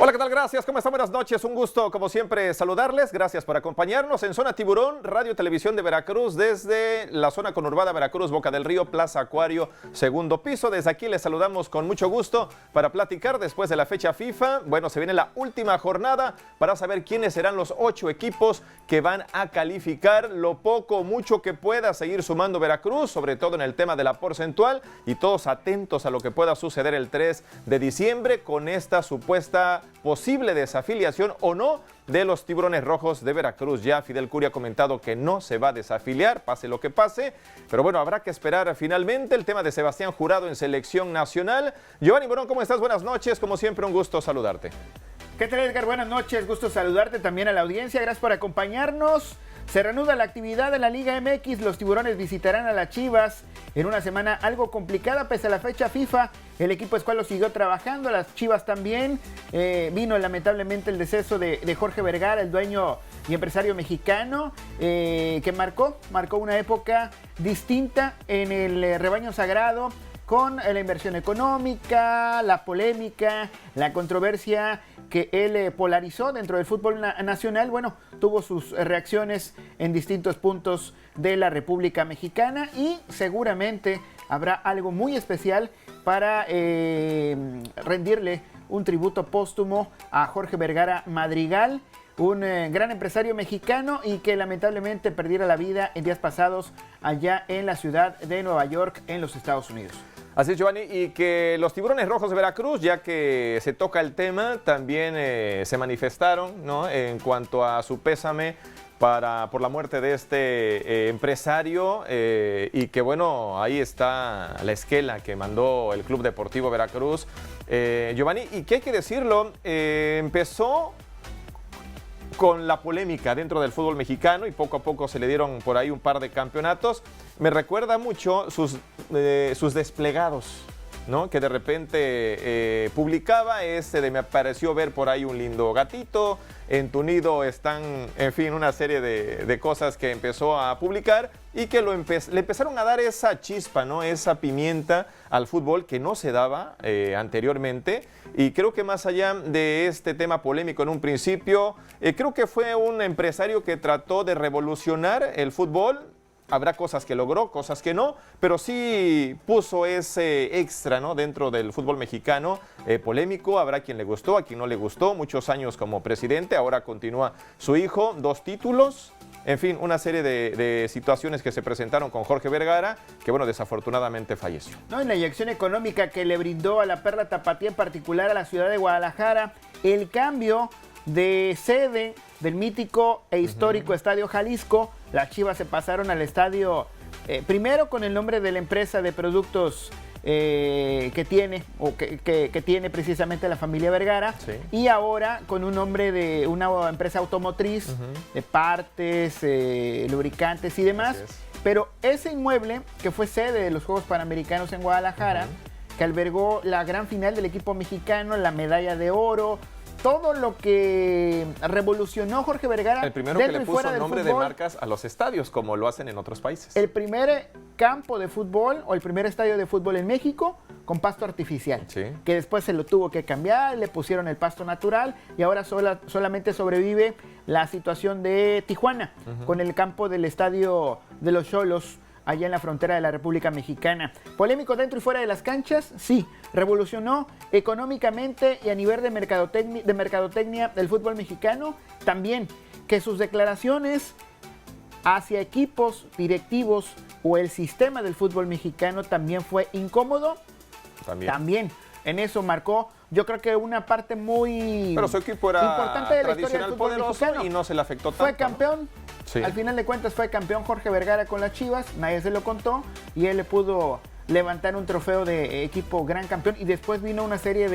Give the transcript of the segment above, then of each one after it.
Hola, ¿qué tal? Gracias, ¿cómo están? Buenas noches, un gusto como siempre saludarles, gracias por acompañarnos en Zona Tiburón, Radio Televisión de Veracruz, desde la zona conurbada Veracruz, Boca del Río, Plaza Acuario, segundo piso. Desde aquí les saludamos con mucho gusto para platicar después de la fecha FIFA. Bueno, se viene la última jornada para saber quiénes serán los 8 equipos que van a calificar, lo poco o mucho que pueda seguir sumando Veracruz, sobre todo en el tema de la porcentual, y todos atentos a lo que pueda suceder el 3 de diciembre con esta supuesta posible desafiliación o no de los Tiburones Rojos de Veracruz. Ya Fidel Curi ha comentado que no se va a desafiliar, pase lo que pase, pero bueno, habrá que esperar finalmente el tema de Sebastián Jurado en selección nacional. Giovanni Morón, ¿cómo estás? Buenas noches, como siempre un gusto saludarte. ¿Qué tal, Edgar? Buenas noches, gusto saludarte también a la audiencia, gracias por acompañarnos. Se reanuda la actividad de la Liga MX, los Tiburones visitarán a las Chivas en una semana algo complicada pese a la fecha FIFA. El equipo escualo siguió trabajando, las Chivas también. Vino lamentablemente el deceso de Jorge Vergara, el dueño y empresario mexicano, que marcó una época distinta en el rebaño sagrado, con la inversión económica, la polémica, la controversia que él polarizó dentro del fútbol nacional. Bueno, tuvo sus reacciones en distintos puntos de la República Mexicana y seguramente habrá algo muy especial para rendirle un tributo póstumo a Jorge Vergara Madrigal, un gran empresario mexicano y que lamentablemente perdiera la vida en días pasados allá en la ciudad de Nueva York, en los Estados Unidos. Así es, Giovanni, y que los Tiburones Rojos de Veracruz, ya que se toca el tema, también se manifestaron, ¿no?, en cuanto a su pésame por la muerte de este empresario, y que bueno, ahí está la esquela que mandó el Club Deportivo Veracruz. Giovanni, y que hay que decirlo, empezó con la polémica dentro del fútbol mexicano y poco a poco se le dieron por ahí un par de campeonatos. Me recuerda mucho sus desplegados, ¿no?, que de repente publicaba me pareció ver por ahí un lindo gatito, en tu nido están, en fin, una serie de cosas que empezó a publicar y que le empezaron a dar esa chispa, ¿no?, esa pimienta al fútbol que no se daba anteriormente. Y creo que más allá de este tema polémico en un principio, creo que fue un empresario que trató de revolucionar el fútbol. Habrá cosas que logró, cosas que no, pero sí puso ese extra, ¿no?, dentro del fútbol mexicano, polémico. Habrá quien le gustó, a quien no le gustó. Muchos años como presidente, ahora continúa su hijo, 2 títulos. En fin, una serie de situaciones que se presentaron con Jorge Vergara, que bueno, desafortunadamente falleció. No, en la inyección económica que le brindó a la Perla Tapatía, en particular a la ciudad de Guadalajara, el cambio de sede del mítico e histórico Estadio Jalisco. Las Chivas se pasaron al estadio, primero con el nombre de la empresa de productos que tiene precisamente la familia Vergara, sí, y ahora con un nombre de una empresa automotriz, de partes, lubricantes y demás. Pero ese inmueble, que fue sede de los Juegos Panamericanos en Guadalajara, que albergó la gran final del equipo mexicano, la medalla de oro, todo lo que revolucionó Jorge Vergara. El primero que le puso nombre de marcas a los estadios, como lo hacen en otros países. El primer campo de fútbol o el primer estadio de fútbol en México con pasto artificial, sí, que después se lo tuvo que cambiar, le pusieron el pasto natural y ahora solamente sobrevive la situación de Tijuana, con el campo del estadio de los Xolos, allá en la frontera de la República Mexicana. Polémico dentro y fuera de las canchas, sí. Revolucionó económicamente y a nivel de mercadotecnia del fútbol mexicano, también. Que sus declaraciones hacia equipos directivos o el sistema del fútbol mexicano también fue incómodo. También. En eso marcó, yo creo que una parte muy Pero su equipo era importante de la historia del fútbol poderoso mexicano. Y no se le afectó tanto. Fue campeón, ¿no? Sí. Al final de cuentas fue campeón Jorge Vergara con las Chivas, nadie se lo contó y él le pudo levantar un trofeo de equipo gran campeón, y después vino una serie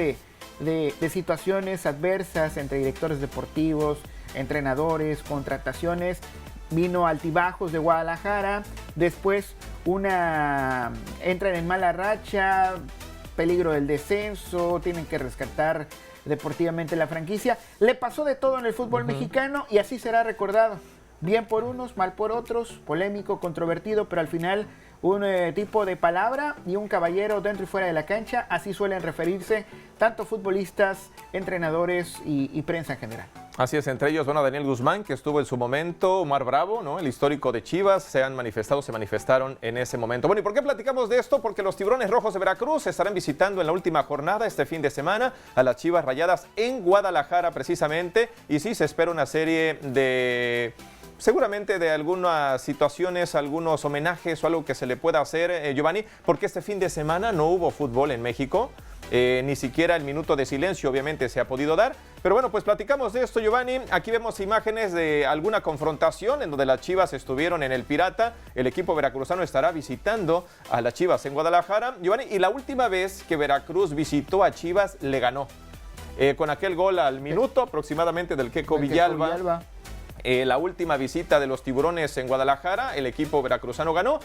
de situaciones adversas entre directores deportivos, entrenadores, contrataciones, vino altibajos de Guadalajara, después entran en mala racha, peligro del descenso, tienen que rescatar deportivamente la franquicia. Le pasó de todo en el fútbol mexicano y así será recordado. Bien por unos, mal por otros, polémico, controvertido, pero al final un tipo de palabra y un caballero dentro y fuera de la cancha. Así suelen referirse tanto futbolistas, entrenadores y prensa en general. Así es, entre ellos, bueno, Daniel Guzmán, que estuvo en su momento, Omar Bravo, ¿no? El histórico de Chivas, se manifestaron en ese momento. Bueno, ¿y por qué platicamos de esto? Porque los Tiburones Rojos de Veracruz estarán visitando en la última jornada este fin de semana a las Chivas Rayadas en Guadalajara precisamente, y sí, se espera una serie de... seguramente de algunas situaciones, algunos homenajes o algo que se le pueda hacer, Giovanni, porque este fin de semana no hubo fútbol en México. Ni siquiera el minuto de silencio obviamente se ha podido dar, pero bueno, pues platicamos de esto, Giovanni. Aquí vemos imágenes de alguna confrontación en donde las Chivas estuvieron en el Pirata. El equipo veracruzano estará visitando a las Chivas en Guadalajara, Giovanni, y la última vez que Veracruz visitó a Chivas le ganó, con aquel gol al minuto aproximadamente del Queco Villalba. La última visita de los Tiburones en Guadalajara, el equipo veracruzano ganó.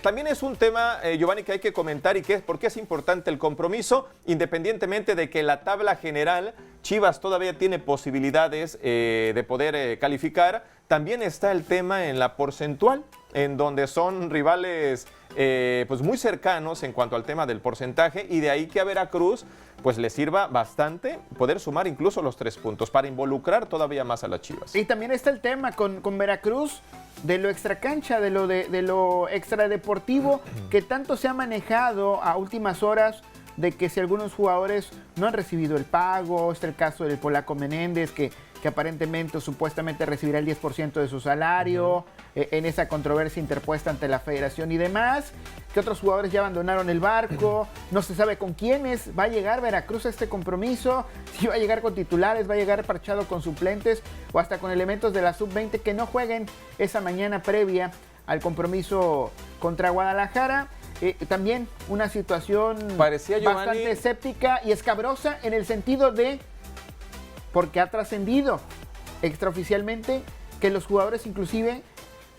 También es un tema, Giovanni, que hay que comentar y que es porque es importante el compromiso, independientemente de que la tabla general Chivas todavía tiene posibilidades de poder calificar. También está el tema en la porcentual, en donde son rivales pues muy cercanos en cuanto al tema del porcentaje, y de ahí que a Veracruz pues le sirva bastante poder sumar incluso los 3 puntos para involucrar todavía más a las Chivas. Y también está el tema con Veracruz de lo extracancha, de lo extradeportivo que tanto se ha manejado a últimas horas, de que si algunos jugadores no han recibido el pago. Está el caso del polaco Menéndez, que aparentemente o supuestamente recibirá el 10% de su salario, en esa controversia interpuesta ante la federación y demás, que otros jugadores ya abandonaron el barco. No se sabe con quiénes va a llegar Veracruz a este compromiso, si va a llegar con titulares, va a llegar parchado con suplentes o hasta con elementos de la sub-20 que no jueguen esa mañana previa al compromiso contra Guadalajara. También una situación bastante escéptica y escabrosa, en el sentido de, porque ha trascendido extraoficialmente que los jugadores inclusive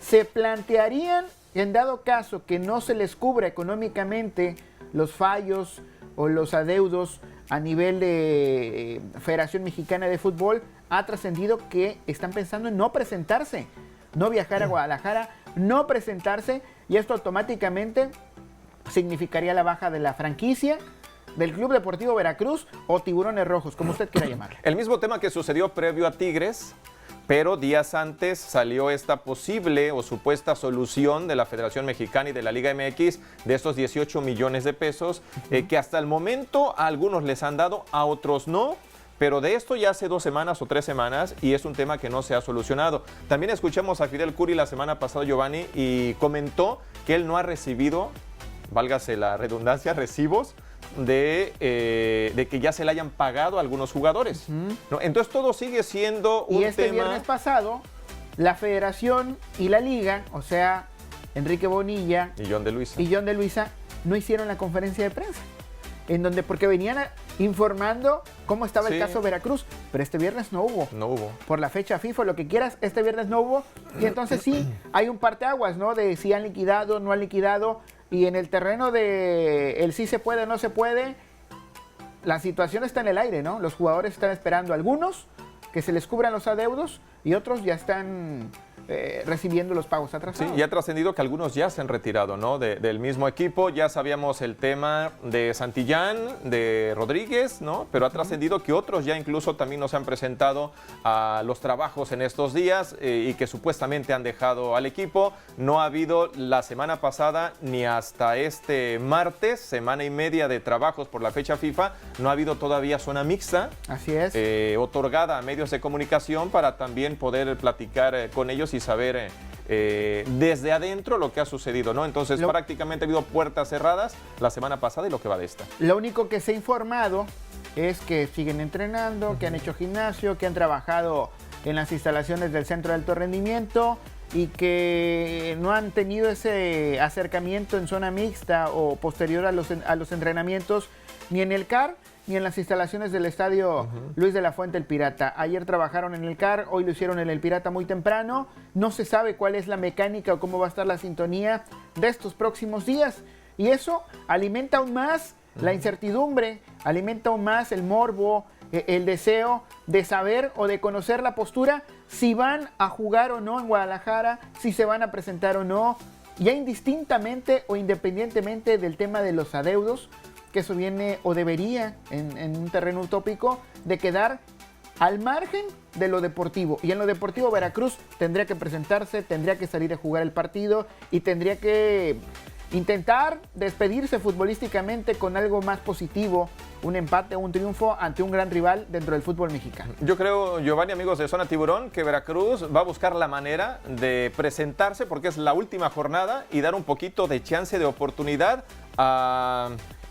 se plantearían, en dado caso que no se les cubra económicamente los fallos o los adeudos a nivel de Federación Mexicana de Fútbol, ha trascendido que están pensando en no presentarse, no viajar a Guadalajara, no presentarse, y esto automáticamente significaría la baja de la franquicia del Club Deportivo Veracruz o Tiburones Rojos, como usted quiera llamarlo. El mismo tema que sucedió previo a Tigres, pero días antes salió esta posible o supuesta solución de la Federación Mexicana y de la Liga MX de estos 18 millones de pesos, que hasta el momento a algunos les han dado, a otros no. Pero de esto ya hace 2 semanas o 3 semanas y es un tema que no se ha solucionado. También escuchamos a Fidel Curi la semana pasada, Giovanni, y comentó que él no ha recibido, válgase la redundancia, recibos de que ya se le hayan pagado a algunos jugadores. ¿No? Entonces todo sigue siendo un tema... Y este viernes pasado, la Federación y la Liga, o sea, Enrique Bonilla y John de Luisa, no hicieron la conferencia de prensa, en donde, porque venían informando cómo estaba el caso Veracruz, pero este viernes no hubo. No hubo. Por la fecha FIFA, lo que quieras, este viernes no hubo, y entonces sí, hay un parteaguas, ¿no? De si han liquidado, no han liquidado, y en el terreno de el sí se puede, no se puede, la situación está en el aire, ¿no? Los jugadores están esperando, algunos que se les cubran los adeudos, y otros ya están recibiendo los pagos atrasados. Sí, y ha trascendido que algunos ya se han retirado, ¿no? Del mismo equipo. Ya sabíamos el tema de Santillán, de Rodríguez, ¿no? Pero ha trascendido que otros ya incluso también nos han presentado a los trabajos en estos días y que supuestamente han dejado al equipo. No ha habido la semana pasada ni hasta este martes, semana y media de trabajos por la fecha FIFA, no ha habido todavía zona mixta. Así es. Otorgada a medios de comunicación para también poder platicar con ellos y saber desde adentro lo que ha sucedido, ¿no? Entonces prácticamente ha habido puertas cerradas la semana pasada y lo que va de esta. Lo único que se ha informado es que siguen entrenando, que han hecho gimnasio, que han trabajado en las instalaciones del Centro de Alto Rendimiento y que no han tenido ese acercamiento en zona mixta o posterior a los entrenamientos ni en el CAR ni en las instalaciones del estadio Luis de la Fuente El Pirata. Ayer trabajaron en el CAR, hoy lo hicieron en el Pirata muy temprano. No se sabe cuál es la mecánica o cómo va a estar la sintonía de estos próximos días. Y eso alimenta aún más la incertidumbre, alimenta aún más el morbo, el deseo de saber o de conocer la postura, si van a jugar o no en Guadalajara, si se van a presentar o no, ya indistintamente o independientemente del tema de los adeudos, que eso viene o debería en un terreno utópico de quedar al margen de lo deportivo. Y en lo deportivo Veracruz tendría que presentarse, tendría que salir a jugar el partido y tendría que intentar despedirse futbolísticamente con algo más positivo, un empate o un triunfo ante un gran rival dentro del fútbol mexicano. Yo creo, Giovanni, amigos de Zona Tiburón, que Veracruz va a buscar la manera de presentarse porque es la última jornada y dar un poquito de chance de oportunidad a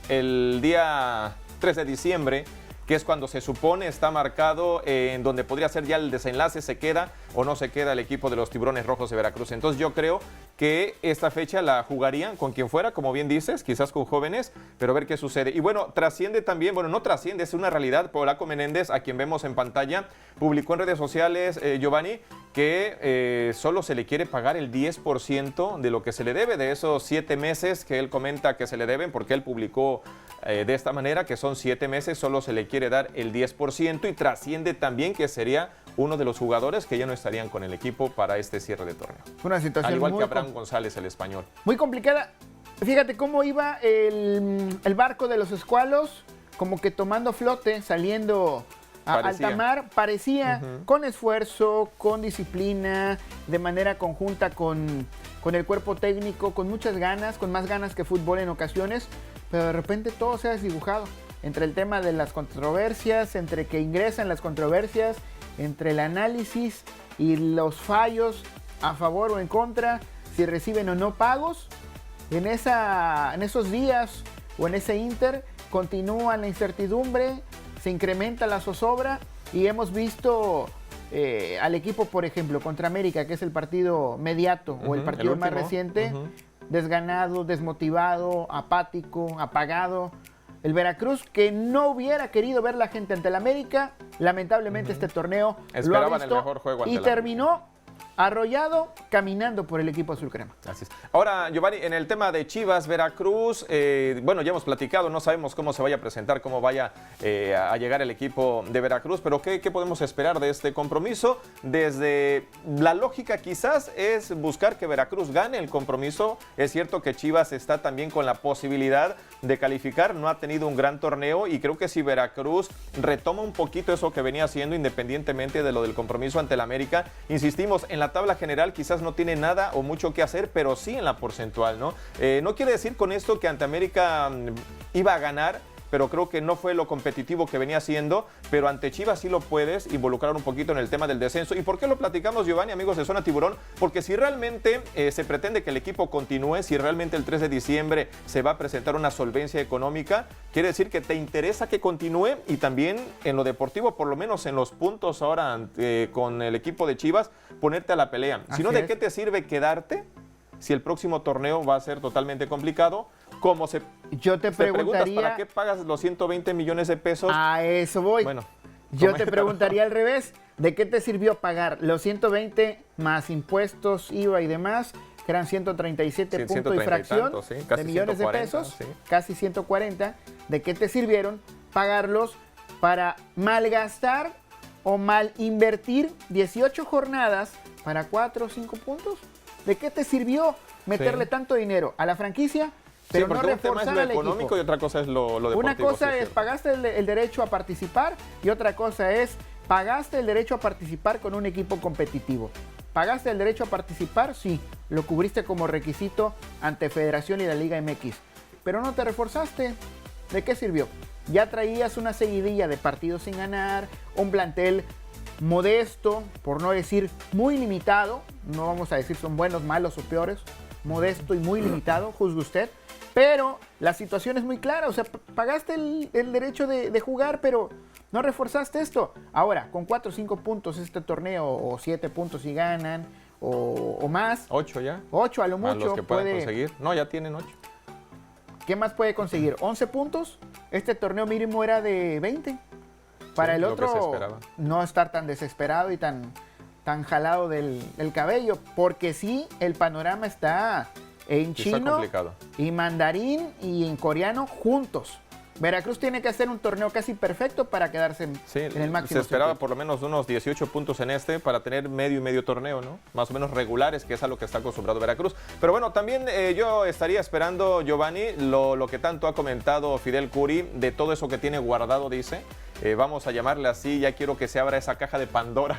el día 3 de diciembre, que es cuando se supone está marcado en donde podría ser ya el desenlace, se queda o no se queda el equipo de los Tiburones Rojos de Veracruz. Entonces yo creo que esta fecha la jugarían con quien fuera, como bien dices, quizás con jóvenes, pero a ver qué sucede. Y bueno, trasciende también, bueno, no trasciende, es una realidad. Polaco Menéndez, a quien vemos en pantalla, publicó en redes sociales, Giovanni, que solo se le quiere pagar el 10% de lo que se le debe, de esos 7 meses que él comenta que se le deben, porque él publicó de esta manera, que son 7 meses, solo se le quiere dar el 10%, y trasciende también que sería uno de los jugadores que ya no estarían con el equipo para este cierre de torneo. Una situación al igual que Abraham González, el español. Muy complicada. Fíjate cómo iba el barco de los escualos, como que tomando flote, saliendo a alta mar. Parecía con esfuerzo, con disciplina, de manera conjunta con el cuerpo técnico, con muchas ganas, con más ganas que fútbol en ocasiones, pero de repente todo se ha desdibujado. Entre el tema de las controversias, entre que ingresan las controversias, entre el análisis y los fallos a favor o en contra, si reciben o no pagos, en esos días o en ese inter continúa la incertidumbre, se incrementa la zozobra y hemos visto al equipo, por ejemplo, contra América, que es el partido mediato o el partido más reciente, desganado, desmotivado, apático, apagado. El Veracruz, que no hubiera querido ver la gente ante el América, lamentablemente este torneo esperaban lo ha visto el mejor juego ante y terminó arrollado caminando por el equipo azul crema. Así es. Ahora, Giovanni, en el tema de Chivas, Veracruz, bueno, ya hemos platicado, no sabemos cómo se vaya a presentar, cómo vaya a llegar el equipo de Veracruz, pero ¿qué podemos esperar de este compromiso? Desde la lógica quizás es buscar que Veracruz gane el compromiso. Es cierto que Chivas está también con la posibilidad de calificar, no ha tenido un gran torneo y creo que si Veracruz retoma un poquito eso que venía haciendo independientemente de lo del compromiso ante el América, insistimos, en la tabla general quizás no tiene nada o mucho que hacer, pero sí en la porcentual, ¿no? No quiere decir con esto que ante América iba a ganar, pero creo que no fue lo competitivo que venía haciendo, pero ante Chivas sí lo puedes involucrar un poquito en el tema del descenso. ¿Y por qué lo platicamos, Giovanni, amigos de Zona Tiburón? Porque si realmente se pretende que el equipo continúe, si realmente el 3 de diciembre se va a presentar una solvencia económica, quiere decir que te interesa que continúe y también en lo deportivo, por lo menos en los puntos ahora con el equipo de Chivas, ponerte a la pelea. Si no, ¿de qué te sirve quedarte si el próximo torneo va a ser totalmente complicado? Yo te preguntaría, ¿para qué pagas los 120 millones de pesos? A eso voy. Bueno, yo te preguntaría al revés, ¿de qué te sirvió pagar los 120 más impuestos, IVA y demás, que eran 137 puntos y fracción de millones 140, de pesos, sí. casi 140? ¿De qué te sirvieron pagarlos para malgastar o mal invertir 18 jornadas para 4 o 5 puntos? ¿De qué te sirvió meterle tanto dinero a la franquicia, pero no reforzar al equipo? Económico y otra cosa es lo deportivo. Una cosa es pagaste el derecho a participar y otra cosa es pagaste el derecho a participar con un equipo competitivo. ¿Pagaste el derecho a participar? Sí, lo cubriste como requisito ante Federación y la Liga MX, pero no te reforzaste. ¿De qué sirvió? Ya traías una seguidilla de partidos sin ganar, un plantel modesto, por no decir muy limitado, no vamos a decir son buenos, malos o peores, modesto y muy limitado, juzgue usted, pero la situación es muy clara, o sea, pagaste el derecho de jugar, pero no reforzaste esto. Ahora, con 4 o 5 puntos este torneo, o 7 puntos si ganan, o más. 8 ya. 8 a lo mucho. A los que pueden conseguir. No, ya tienen 8. ¿Qué más puede conseguir? 11 puntos. Este torneo mínimo era de 20. Para el otro, no estar tan desesperado y tan jalado del cabello, porque sí, el panorama está en chino y mandarín y en coreano juntos. Veracruz tiene que hacer un torneo casi perfecto para quedarse en el máximo. Se esperaba por lo menos unos 18 puntos en para tener medio y medio torneo, ¿no? Más o menos regulares, que es a lo que está acostumbrado Veracruz. Pero bueno, también yo estaría esperando, Giovanni, lo que tanto ha comentado Fidel Curi, de todo eso que tiene guardado, dice. Vamos a llamarle así, ya quiero que se abra esa caja de Pandora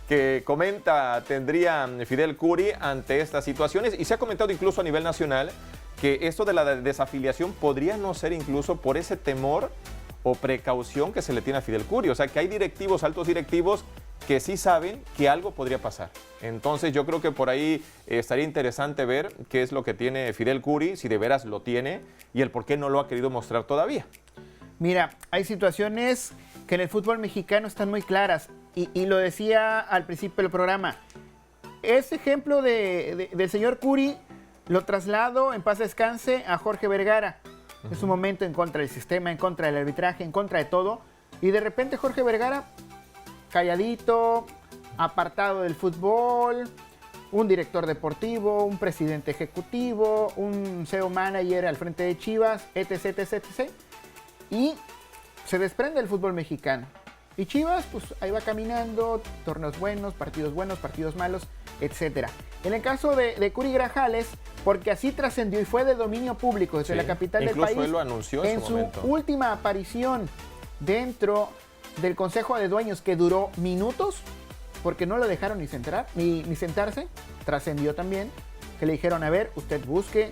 que comenta tendría Fidel Curi ante estas situaciones. Y se ha comentado incluso a nivel nacional que esto de la desafiliación podría no ser incluso por ese temor o precaución que se le tiene a Fidel Curi. O sea, que hay directivos, altos directivos, que sí saben que algo podría pasar. Entonces yo creo que por ahí estaría interesante ver qué es lo que tiene Fidel Curi, si de veras lo tiene, y el por qué no lo ha querido mostrar todavía. Mira, hay situaciones que en el fútbol mexicano están muy claras, y lo decía al principio del programa. Ese ejemplo del señor Curi lo traslado, en paz descanse, a Jorge Vergara. En su momento en contra del sistema, en contra del arbitraje, en contra de todo. Y de repente Jorge Vergara, calladito, apartado del fútbol, un director deportivo, un presidente ejecutivo, un CEO manager al frente de Chivas, etc, etc, etc. Y se desprende del fútbol mexicano. Y Chivas, pues ahí va caminando, torneos buenos, partidos malos, etc. En el caso de Curi Grajales, porque así trascendió y fue de dominio público desde la capital del país. Incluso él lo anunció en su última aparición dentro del Consejo de Dueños, que duró minutos, porque no lo dejaron ni sentarse, trascendió también, que le dijeron, a ver, usted busque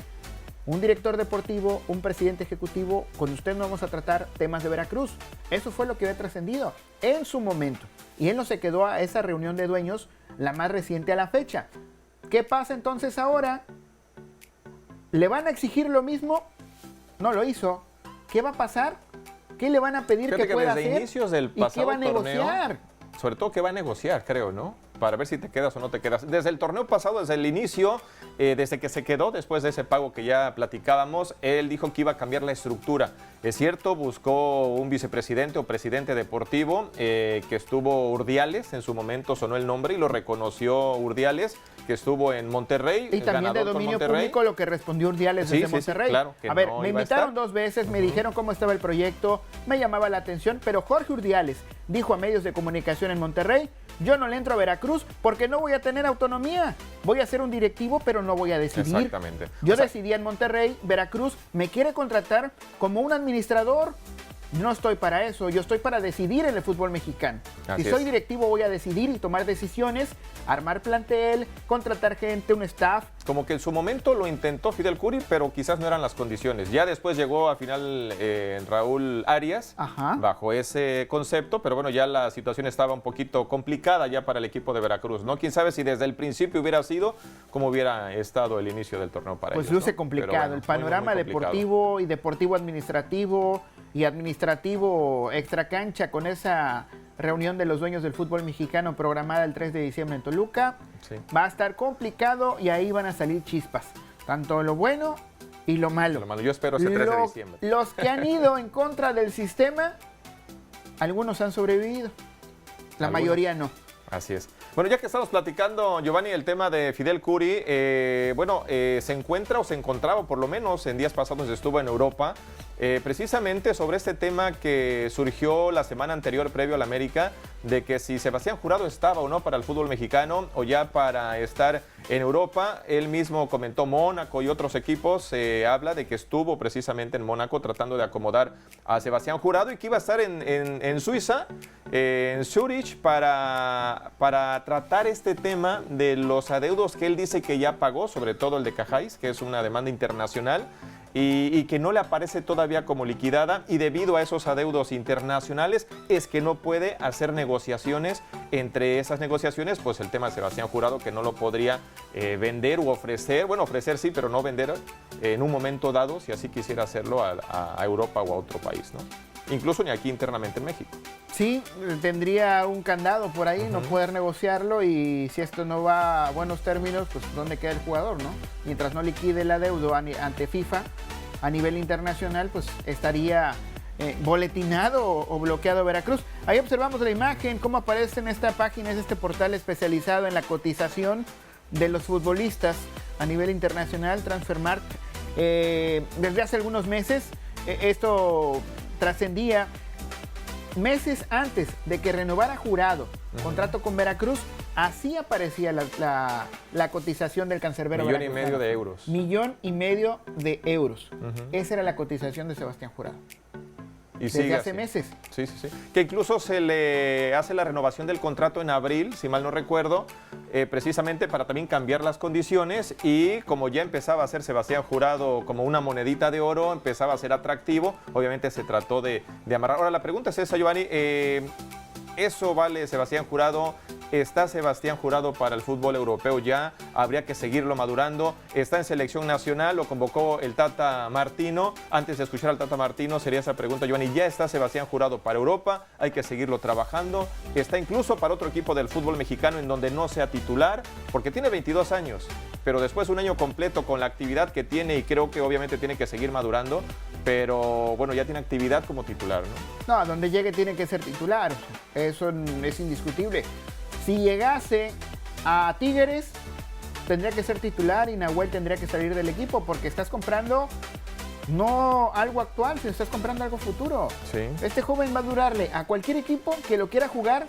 un director deportivo, un presidente ejecutivo, con usted no vamos a tratar temas de Veracruz. Eso fue lo que había trascendido en su momento. Y él no se quedó a esa reunión de dueños, la más reciente a la fecha. ¿Qué pasa entonces ahora? ¿Le van a exigir lo mismo? No lo hizo. ¿Qué va a pasar? ¿Qué le van a pedir que pueda hacer? Desde inicios del pasado ¿y qué va a negociar? Sobre todo que va a negociar, creo, ¿no? Para ver si te quedas o no te quedas. Desde el torneo pasado, desde el inicio, desde que se quedó después de ese pago que ya platicábamos, él dijo que iba a cambiar la estructura. Es cierto, buscó un vicepresidente o presidente deportivo, que estuvo Urdiales, en su momento sonó el nombre y lo reconoció Urdiales, que estuvo en Monterrey. Y también de dominio público lo que respondió Urdiales desde Monterrey. Sí, claro, a ver, me invitaron 2 veces, me dijeron cómo estaba el proyecto, me llamaba la atención, pero Jorge Urdiales dijo a medios de comunicación en Monterrey, yo no le entro a Veracruz porque no voy a tener autonomía. Voy a ser un directivo, pero no voy a decidir. Exactamente. Yo decidí en Monterrey, Veracruz me quiere contratar como un administrador. No estoy para eso, yo estoy para decidir en el fútbol mexicano. Si soy directivo voy a decidir y tomar decisiones, armar plantel, contratar gente, un staff. Como que en su momento lo intentó Fidel Curi, pero quizás no eran las condiciones. Ya después llegó a final Raúl Arias, bajo ese concepto, pero bueno, ya la situación estaba un poquito complicada ya para el equipo de Veracruz, ¿no? Quién sabe si desde el principio hubiera sido como hubiera estado el inicio del torneo para ellos. Pues luce complicado, bueno, el panorama muy deportivo y deportivo administrativo y administrativo extracancha con esa reunión de los dueños del fútbol mexicano programada el 3 de diciembre en Toluca. Sí. Va a estar complicado y ahí van a salir chispas, tanto lo bueno y lo malo. Yo espero ese 3 de diciembre. Los que han ido en contra del sistema, algunos han sobrevivido, la mayoría no. Así es. Bueno, ya que estamos platicando, Giovanni, el tema de Fidel Curi, se encuentra o se encontraba, por lo menos en días pasados estuvo en Europa, precisamente sobre este tema que surgió la semana anterior previo a la América, de que si Sebastián Jurado estaba o no para el fútbol mexicano o ya para estar en Europa. Él mismo comentó Mónaco y otros equipos, habla de que estuvo precisamente en Mónaco tratando de acomodar a Sebastián Jurado y que iba a estar en Suiza, en Zurich, para tratar este tema de los adeudos que él dice que ya pagó, sobre todo el de Cajáis, que es una demanda internacional, y que no le aparece todavía como liquidada, y debido a esos adeudos internacionales es que no puede hacer negociaciones. Entre esas negociaciones, pues el tema de Sebastián Jurado, que no lo podría vender u ofrecer, bueno, ofrecer sí, pero no vender en un momento dado, si así quisiera hacerlo a Europa o a otro país, ¿no? Incluso ni aquí internamente en México. Sí, tendría un candado por ahí, no poder negociarlo, y si esto no va a buenos términos, pues ¿dónde queda el jugador, no? Mientras no liquide el adeudo ante FIFA a nivel internacional, pues estaría boletinado o bloqueado Veracruz. Ahí observamos la imagen, cómo aparece en esta página, es este portal especializado en la cotización de los futbolistas a nivel internacional, Transfermarkt. Desde hace algunos meses esto trascendía meses antes de que renovara Jurado contrato con Veracruz. Así aparecía la cotización del cancerbero. $1,5 million. $1,5 million. Esa era la cotización de Sebastián Jurado. Y desde hace meses. Sí. Que incluso se le hace la renovación del contrato en abril, si mal no recuerdo, precisamente para también cambiar las condiciones, y como ya empezaba a ser Sebastián Jurado como una monedita de oro, empezaba a ser atractivo, obviamente se trató de amarrar. Ahora la pregunta es esa, Giovanni, ¿eso vale Sebastián Jurado? ¿Está Sebastián Jurado para el fútbol europeo ya? ¿Habría que seguirlo madurando? ¿Está en selección nacional? ¿Lo convocó el Tata Martino? Antes de escuchar al Tata Martino sería esa pregunta, Giovanni. ¿Ya está Sebastián Jurado para Europa? ¿Hay que seguirlo trabajando? ¿Está incluso para otro equipo del fútbol mexicano en donde no sea titular? Porque tiene 22 años, pero después un año completo con la actividad que tiene, y creo que obviamente tiene que seguir madurando, pero bueno, ya tiene actividad como titular, ¿no? No, a donde llegue tiene que ser titular. Eso es indiscutible. Si llegase a Tigres, tendría que ser titular y Nahuel tendría que salir del equipo, porque estás comprando no algo actual, sino estás comprando algo futuro. Sí. Este joven va a durarle a cualquier equipo que lo quiera jugar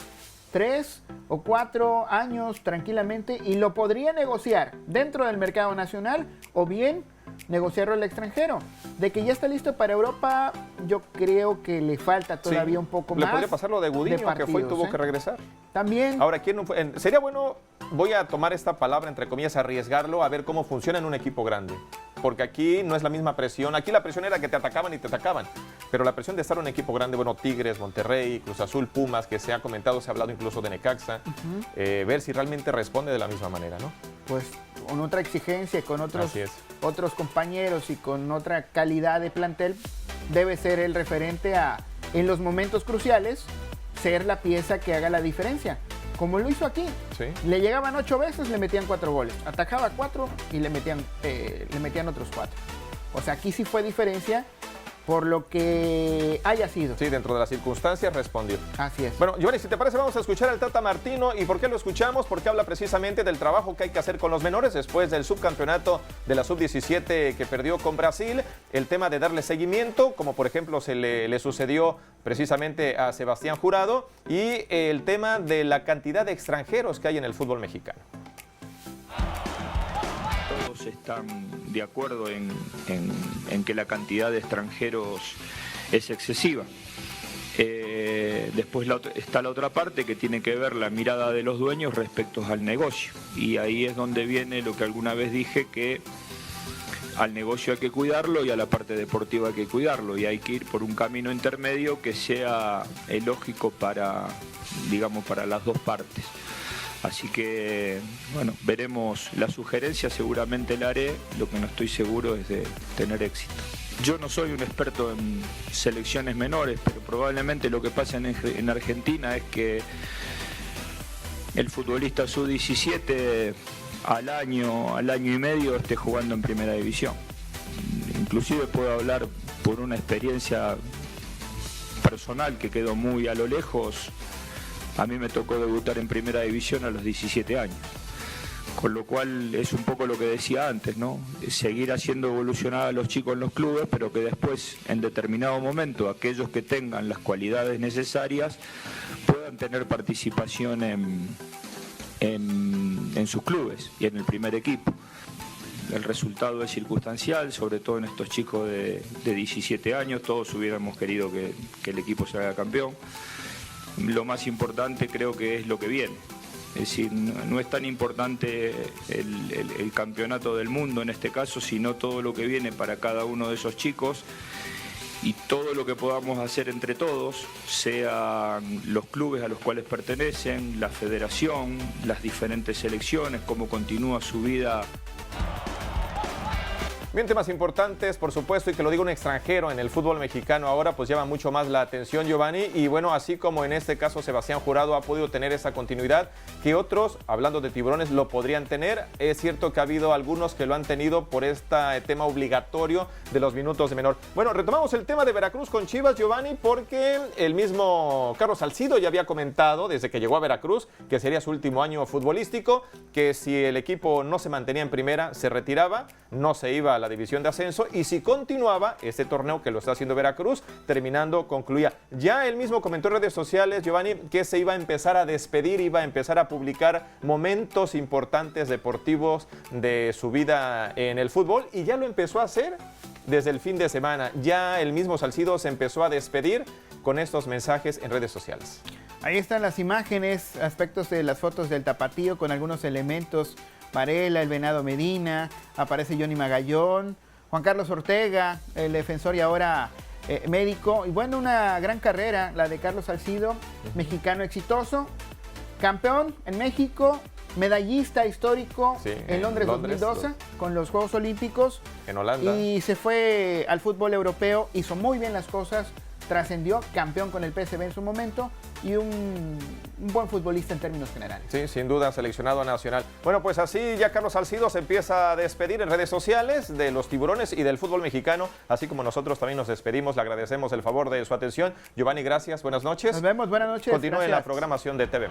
3 o 4 años tranquilamente, y lo podría negociar dentro del mercado nacional o bien negociarlo al extranjero. De que ya está listo para Europa, yo creo que le falta todavía un poco más. Le podría pasar lo de Gudiño, que fue y tuvo que regresar. También. Ahora, ¿quién no fue? Sería bueno, voy a tomar esta palabra entre comillas, arriesgarlo, a ver cómo funciona en un equipo grande. Porque aquí no es la misma presión. Aquí la presión era que te atacaban y te atacaban. Pero la presión de estar en un equipo grande, bueno, Tigres, Monterrey, Cruz Azul, Pumas, que se ha comentado, se ha hablado incluso de Necaxa, ver si realmente responde de la misma manera, ¿no? Pues con otra exigencia, con otros compañeros y con otra calidad de plantel, debe ser el referente a, en los momentos cruciales, ser la pieza que haga la diferencia. Como lo hizo aquí. Sí. Le llegaban 8 veces, le metían 4 goles. Atajaba 4 y le metían otros 4. O sea, aquí sí fue diferencia por lo que haya sido. Sí, dentro de las circunstancias respondió. Así es. Bueno, Giovanni, si te parece, vamos a escuchar al Tata Martino. ¿Y por qué lo escuchamos? Porque habla precisamente del trabajo que hay que hacer con los menores después del subcampeonato de la Sub-17 que perdió con Brasil. El tema de darle seguimiento, como por ejemplo se le sucedió precisamente a Sebastián Jurado. Y el tema de la cantidad de extranjeros que hay en el fútbol mexicano. Todos están de acuerdo en que la cantidad de extranjeros es excesiva. Después está la otra parte, que tiene que ver la mirada de los dueños respecto al negocio. Y ahí es donde viene lo que alguna vez dije, que al negocio hay que cuidarlo y a la parte deportiva hay que cuidarlo. Y hay que ir por un camino intermedio que sea lógico para las dos partes. Así que, bueno, veremos la sugerencia, seguramente la haré, lo que no estoy seguro es de tener éxito. Yo no soy un experto en selecciones menores, pero probablemente lo que pasa en Argentina es que el futbolista sub-17 al año y medio esté jugando en primera división. Inclusive puedo hablar por una experiencia personal que quedó muy a lo lejos. A mí me tocó debutar en primera división a los 17 años. Con lo cual es un poco lo que decía antes, ¿no? Seguir haciendo evolucionar a los chicos en los clubes, pero que después, en determinado momento, aquellos que tengan las cualidades necesarias puedan tener participación en sus clubes y en el primer equipo. El resultado es circunstancial, sobre todo en estos chicos de 17 años. Todos hubiéramos querido que el equipo se haga campeón. Lo más importante creo que es lo que viene. Es decir, no es tan importante el campeonato del mundo en este caso, sino todo lo que viene para cada uno de esos chicos y todo lo que podamos hacer entre todos, sean los clubes a los cuales pertenecen, la federación, las diferentes selecciones, cómo continúa su vida. Bien, temas importantes, por supuesto, y que lo diga un extranjero en el fútbol mexicano ahora, pues llama mucho más la atención, Giovanni. Y bueno, así como en este caso Sebastián Jurado ha podido tener esa continuidad, que otros, hablando de Tiburones, lo podrían tener. Es cierto que ha habido algunos que lo han tenido por este tema obligatorio de los minutos de menor. Bueno, retomamos el tema de Veracruz con Chivas, Giovanni, porque el mismo Carlos Salcido ya había comentado desde que llegó a Veracruz que sería su último año futbolístico, que si el equipo no se mantenía en primera, se retiraba, no se iba a la división de ascenso, y si continuaba este torneo que lo está haciendo Veracruz, terminando, concluía. Ya él mismo comentó en redes sociales, Giovanni, que se iba a empezar a despedir, iba a empezar a publicar momentos importantes deportivos de su vida en el fútbol, y ya lo empezó a hacer desde el fin de semana. Ya el mismo Salcido se empezó a despedir con estos mensajes en redes sociales. Ahí están las imágenes, aspectos de las fotos del Tapatío con algunos elementos. Varela, el Venado Medina, aparece Johnny Magallón, Juan Carlos Ortega, el defensor y ahora médico. Y bueno, una gran carrera, la de Carlos Salcido, mexicano exitoso, campeón en México, medallista histórico en Londres 2012 con los Juegos Olímpicos. En Holanda. Y se fue al fútbol europeo, hizo muy bien las cosas, trascendió, campeón con el PSV en su momento y un buen futbolista en términos generales. Sí, sin duda, seleccionado nacional. Bueno, pues así ya Carlos Salcido se empieza a despedir en redes sociales de los Tiburones y del fútbol mexicano, así como nosotros también nos despedimos. Le agradecemos el favor de su atención. Giovanni, gracias, buenas noches. Nos vemos, buenas noches. Continúe gracias. la programación de TV+.